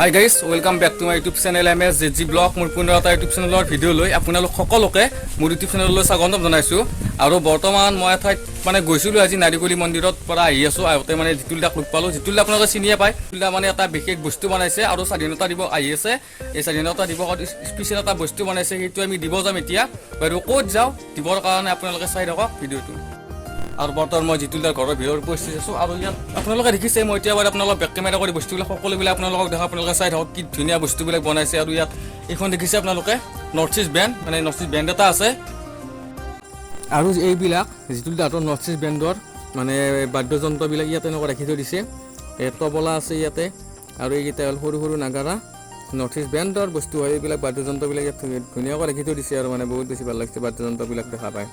Hi guys, welcome back to my YouTube channel MSJG Blog. মোৰ পুনৰটা YouTube চেনেলৰ video' লৈ আপোনালোক সকলোকে মোৰ YouTube চেনেললৈ স্বাগতম জনাইছো আৰু বৰ্তমান মই ঠাইত মানে গৈছিলো আজি নাৰিকলি মন্দিৰত পৰা আহি আছো আগতে মানে জিতুলদাক লগ পালো জিতুলদা আপোনালোকে চিনিয়ে পায় জিতুলদা মানে এটা বিশেষ বস্তু বনাইছে আৰু স্বাধীনতা দিৱস আহি আছে এই স্বাধীনতা দিৱসত স্পেশাল এটা বস্তু বনাইছে সেইটো আমি দিব যাম এতিয়া বাৰু ক'ত যাও দিবৰ কাৰণে আপোনালোকে চাই থাকক ভিডিঅ'টো আৰু বৰ্তমান মই জিতুলদাৰ ঘৰৰ ভিতৰত উপস্থিত আছো আৰু ইয়াত আপোনালোকে দেখিছে মই এতিয়া বাৰু আপোনালোকক বেক কেমেৰা কৰি বস্তুবিলাক সকলোবিলাক আপোনালোকক দেখা আপোনালোকে চাই থাকক কি ধুনীয়া বস্তুবিলাক বনাইছে আৰু ইয়াত এইখন দেখিছে আপোনালোকে নৰ্থ ইষ্ট বেণ্ড মানে নৰ্থ ইষ্ট বেণ্ড এটা আছে আৰু এইবিলাক জিতুলদাহঁতৰ নৰ্থ ইষ্ট বেণ্ডৰ মানে বাদ্যযন্ত্ৰবিলাক ইয়াতে এনেকৈ ৰাখি থৈ দিছে তবলা আছে ইয়াতে আৰু এইকেইটা হ'ল সৰু সৰু নাগাৰা নৰ্থ ইষ্ট বেণ্ডৰ বস্তু হয় এইবিলাক বাদ্যযন্ত্ৰবিলাক ইয়াত ধুনীয়াকৈ ৰাখি থৈ দিছে আৰু মানে বহুত বেছি ভাল লাগিছে বাদ্যযন্ত্ৰবিলাক দেখা পায়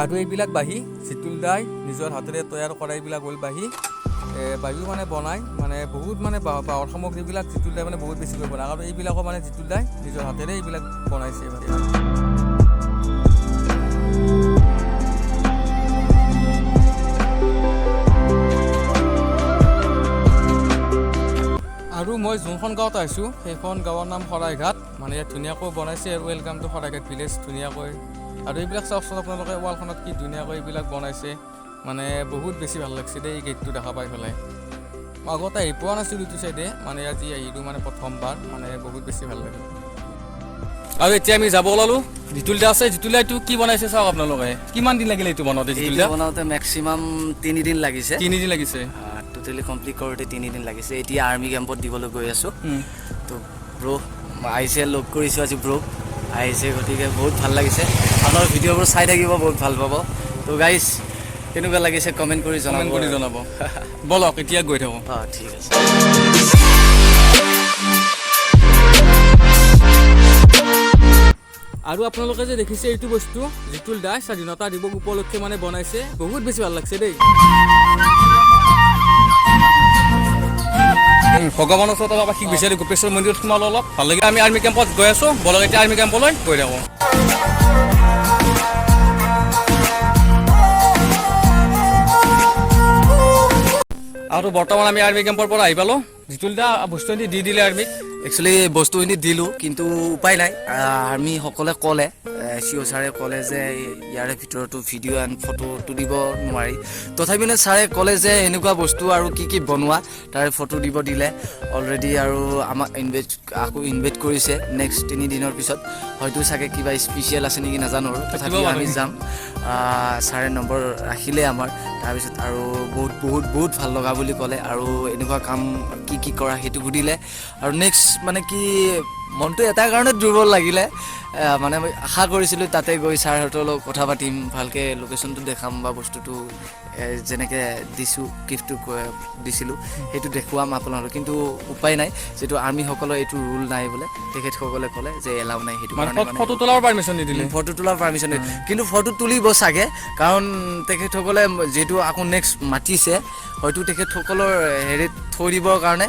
আৰু এইবিলাক বাঁহী জিতুলদাই নিজৰ হাতেৰে তৈয়াৰ কৰা এইবিলাক হ'ল বাঁহী মানে বনায় মানে বহুত মানে বাঁহৰ সামগ্ৰীবিলাক জিতুলদাই মানে বহুত বেছিকৈ বনায় আৰু এইবিলাকো মানে জিতুলদাই নিজৰ হাতেৰে এইবিলাক বনাইছে আৰু মই যোনখন গাঁৱত আহিছোঁ সেইখন গাঁৱৰ নাম শৰাইঘাট মানে ইয়াত ধুনীয়াকৈ বনাইছে আৰু ৱেলকাম টু শৰাইঘাট ভিলেজ ধুনীয়াকৈ আৰু এইবিলাক চাওকচোন আপোনালোকে ৱালখনত কি ধুনীয়াকৈ এইবিলাক বনাইছে মানে বহুত বেছি ভাল লাগিছে দেই এই গেটটো দেখা পাই পেলাই মই আগতে আহি পোৱা নাছিলোঁ এইটো চাইডে মানে আজি আহিলোঁ মানে প্ৰথমবাৰ মানে বহুত বেছি ভাল লাগে আৰু এতিয়া আমি যাব ওলালোঁ জিতুলদা আছে জিতুলদা এইটো কি বনাইছে চাওক আপোনালোকে কিমান দিন লাগিলে এইটো বনাওঁতে জিতুলদা বনাওঁতে মেক্সিমাম 3 দিন লাগিছে 3 দিন লাগিছে টোটেলি কমপ্লিট কৰোঁতে 3 দিন লাগিছে এতিয়া আৰ্মি কেম্পত দিবলৈ গৈ আছোঁ তো ব্ৰ আহিছে লগ কৰিছোঁ আজি ব্ৰ আহিছে গতিকে বহুত ভাল লাগিছে আপোনাৰ ভিডিঅ'বোৰ চাই থাকিব বহুত ভাল পাব তো গাইজ কেনেকুৱা লাগিছে কমেণ্ট কৰি জনাব বলক এতিয়া গৈ থাকোঁ ঠিক আছে আৰু আপোনালোকে যে দেখিছে এইটো বস্তু জিতুলদাই স্বাধীনতা দিৱস উপলক্ষে মানে বনাইছে বহুত বেছি ভাল লাগিছে দেই ভগৱানৰ ওচৰত অলপ আশীষ বিচাৰি গোপেশ্বৰ মন্দিৰত সোমালো অলপ ভাল লাগে আমি আৰ্মি কেম্পত গৈ আছোঁ বলক এতিয়া আৰ্মি কেম্পলৈ গৈ থাকোঁ আৰু বৰ্তমান আমি আৰ্মি কেম্পৰ পৰা আহি পালোঁ জিতুলদা বস্তুখিনি দি দিলে আৰ্মিক একচুৱেলি বস্তুখিনি দিলোঁ কিন্তু উপায় নাই আৰ্মিসকলে ক'লে চিঅ' ছাৰে ক'লে যে ইয়াৰে ভিতৰতো ভিডিঅ' এণ্ড ফটো তুলিব নোৱাৰি তথাপি মানে ছাৰে ক'লে যে এনেকুৱা বস্তু আৰু কি বনোৱা তাৰে ফটো দিব দিলে অলৰেডি আৰু আমাক আকৌ ইনভাইট কৰিছে নেক্সট 3 দিনৰ পিছত হয়তো চাগে কিবা স্পেচিয়েল আছে নেকি নাজানো আৰু তথাপি আমি যাম ছাৰে নম্বৰ ৰাখিলে আমাৰ তাৰপিছত আৰু বহুত ভাল লগা বুলি ক'লে আৰু এনেকুৱা কাম কি কৰা সেইটো সুধিলে আৰু নেক্সট মানে কি মনটো এটা কাৰণে দুৰ্বল লাগিলে মানে মই আশা কৰিছিলোঁ তাতে গৈ ছাৰহঁতৰ লগত কথা পাতিম ভালকৈ লোকেশ্যনটো দেখাম বা বস্তুটো যেনেকৈ দিছোঁ গিফ্টটো দিছিলোঁ সেইটো দেখুৱাম আপোনালোক কিন্তু উপায় নাই যিটো আৰ্মিসকলৰ এইটো ৰুল নাই বোলে তেখেতসকলে ক'লে যে এলাউ নাই সেইটো ফটো তোলাৰ পাৰ্মিশ্যন নিদিলে ফটো তোলাৰ পাৰ্মিশ্যন কিন্তু ফটো তুলিব চাগে কাৰণ তেখেতসকলে যিহেতু আকৌ নেক্সট মাতিছে হয়তো তেখেতসকলৰ হেৰিত থৈ দিবৰ কাৰণে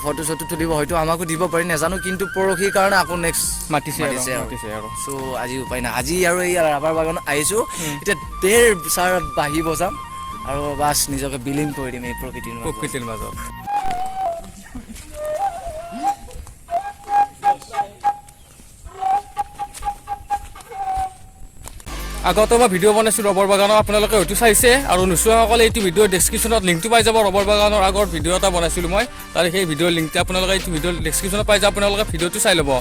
ফটো চটো তুলিব হয়তো আমাকো দিব পাৰি নাজানো কিন্তু পৰহিৰ কাৰণে আকৌ নেক্সট মাতিছে আৰু চ' আজি উপায় নাই আজি আৰু এই ৰাবাৰ বাগানত আহিছোঁ এতিয়া ছাৰ বাঢ়ি বজাম আৰু বাছ নিজকে বিলীন কৰি দিম এই প্ৰকৃতিৰ মাজত আগতে মই ভিডিঅ' বনাইছোঁ ৰবৰ বাগানৰ আপোনালোকে হয়তো চাইছে আৰু নোচোৱাসকলে এইটো ভিডিঅ'ৰ ডেছক্ৰিপশ্যনত লিংকটো পাই যাব ৰবৰ বাগানৰ আগৰ ভিডিঅ' এটা বনাইছিলোঁ মই তাৰ সেই ভিডিঅ'ৰ লিংকটো আপোনালোকে এইটো ভিডিঅ'ৰ ডেছক্ৰিপশ্যনত পাই যাব আপোনালোকে ভিডিঅ'টো চাই ল'ব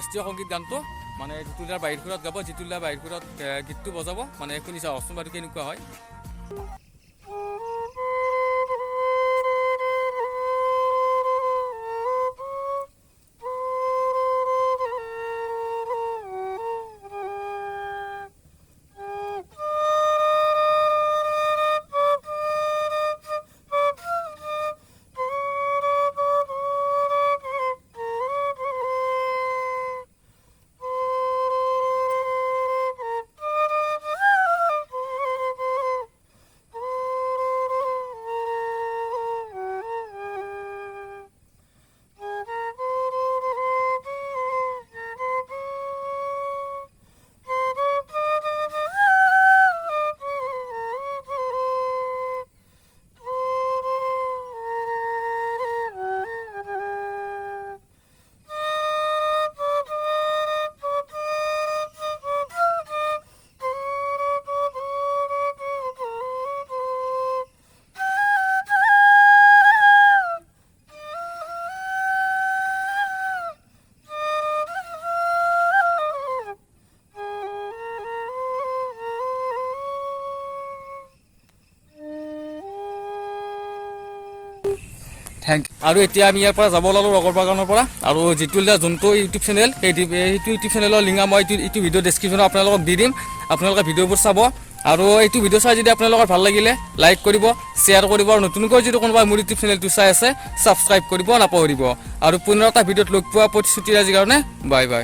শাস্ত্ৰীয় সংগীত গানটো মানে জিতুলদাৰ বাহিৰ ঘৰত গাব, জিতুলদাৰ বাহিৰ ঘৰত গীতটো বজাব, মানে শুনি চাওকচোন বাৰু কেনেকুৱা হয়। আৰু এতিয়া আমি ইয়াৰ পৰা যাব ওলালো ৰগৰ বাগানৰ পৰা, আৰু জিতুলদাৰ যোনটো ইউটিউব চেনেল সেইটো ইউটিউব চেনেলৰ লিংক মই এইটো ভিডিঅ' ডেছক্ৰিপশ্যনত আপোনালোকক দি দিম, আপোনালোকে ভিডিঅ'বোৰ চাব। আৰু এইটো ভিডিঅ' চাই যদি আপোনালোকৰ ভাল লাগিলে লাইক কৰিব, শ্বেয়াৰ কৰিব, আৰু নতুনকৈ যদি কোনোবাই মোৰ ইউটিউব চেনেলটো চাই আছে ছাবস্ক্ৰাইব কৰিব নাপাহৰিব। আৰু পুনৰ এটা ভিডিঅ'ত লগ পোৱা প্ৰতিশ্ৰুতিৰ আজিৰ কাৰণে বাই বাই।